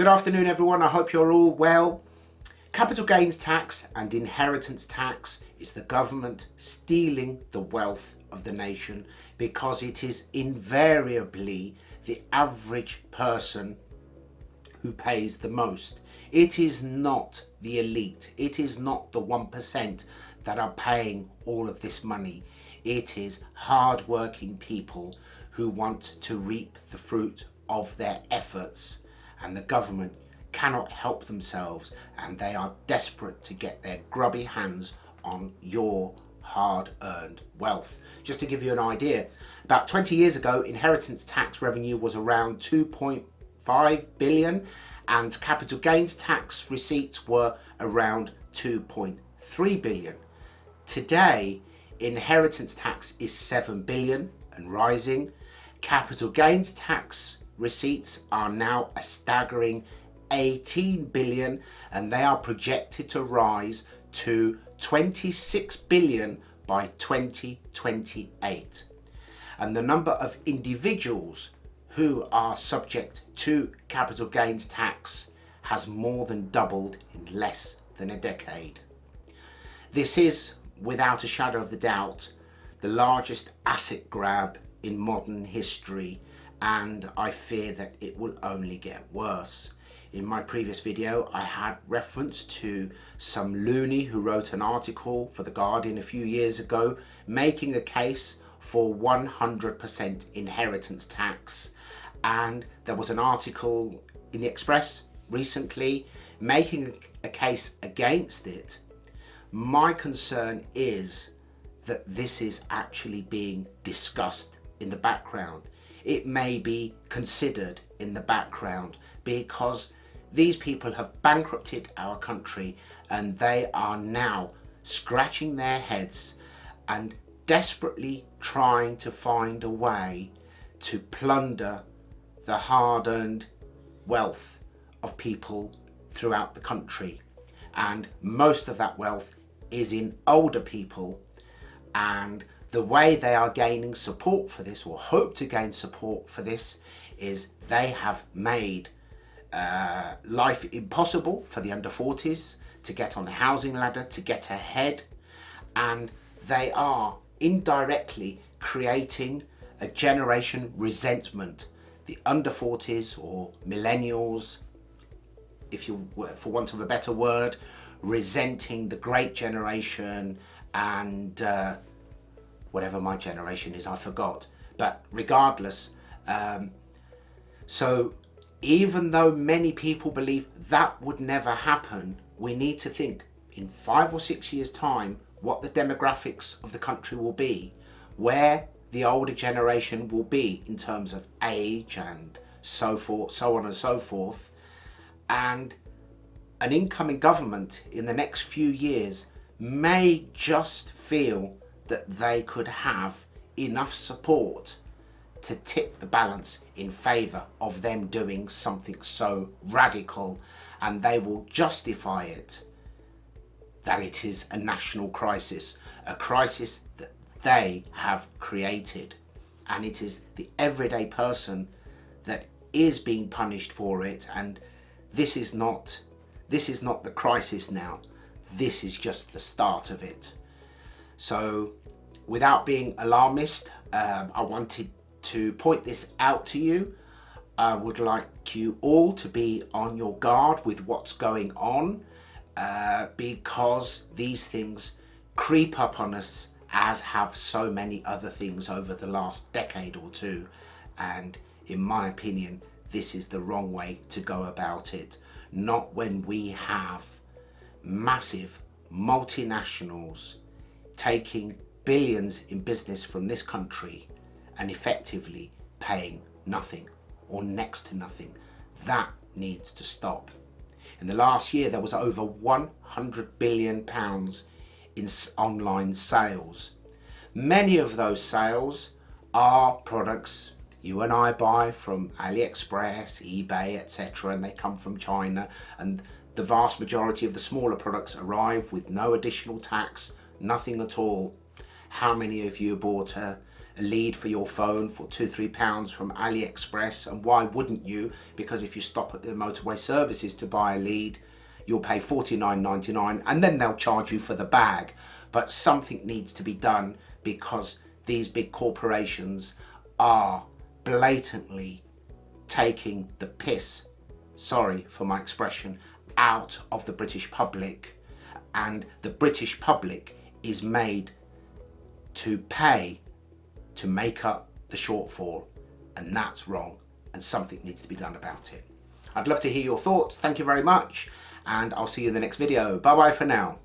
Good afternoon everyone, I hope you're all well. Capital gains tax and inheritance tax is the government stealing the wealth of the nation because it is invariably the average person who pays the most. It is not the elite, it is not the 1% that are paying all of this money. It is hard-working people who want to reap the fruit of their efforts, and the government cannot help themselves and they are desperate to get their grubby hands on your hard-earned wealth. Just to give you an idea, about 20 years ago inheritance tax revenue was around 2.5 billion and capital gains tax receipts were around 2.3 billion. Today inheritance tax is 7 billion and rising. Capital gains tax receipts are now a staggering 18 billion and they are projected to rise to 26 billion by 2028. And the number of individuals who are subject to capital gains tax has more than doubled in less than a decade. This is, without a shadow of a doubt, the largest asset grab in modern history, and I fear that it will only get worse. In my previous video I had reference to some loony who wrote an article for The Guardian a few years ago making a case for 100% inheritance tax, and there was an article in the Express recently making a case against it. My concern is that this is actually being discussed in the background. It may be considered in the background because these people have bankrupted our country and they are now scratching their heads and desperately trying to find a way to plunder the hard-earned wealth of people throughout the country. And most of that wealth is in older people, and the way they are gaining support for this, or hope to gain support for this, is they have made life impossible for the under 40s to get on the housing ladder, to get ahead, and they are indirectly creating a generation resentment. The under 40s or millennials, if you were, for want of a better word, resenting the great generation and whatever my generation is, I forgot, but regardless, so even though many people believe that would never happen, we need to think in 5 or 6 years time what the demographics of the country will be, where the older generation will be in terms of age and so forth, so on and so forth, and an incoming government in the next few years may just feel that they could have enough support to tip the balance in favour of them doing something so radical, and they will justify it that it is a national crisis, a crisis that they have created, and it is the everyday person that is being punished for it. And this is not the crisis now, this is just the start of it. So without being alarmist, I wanted to point this out to you. I would like you all to be on your guard with what's going on, because these things creep up on us, as have so many other things over the last decade or two, and in my opinion this is the wrong way to go about it. Not when we have massive multinationals taking billions in business from this country and effectively paying nothing or next to nothing. That needs to stop. In the last year there was over 100 billion pounds in online sales. Many of those sales are products you and I buy from AliExpress, eBay, etc., and they come from China, and the vast majority of the smaller products arrive with no additional tax, nothing at all. How many of you bought a a lead for your phone for £2-3 from AliExpress, and why wouldn't you? Because if you stop at the motorway services to buy a lead, you'll pay £49.99 and then they'll charge you for the bag. But something needs to be done, because these big corporations are blatantly taking the piss, sorry for my expression, out of the British public, and the British public is made to pay to make up the shortfall, and that's wrong, and something needs to be done about it. I'd love to hear your thoughts. Thank you very much, and I'll see you in the next video. Bye bye for now.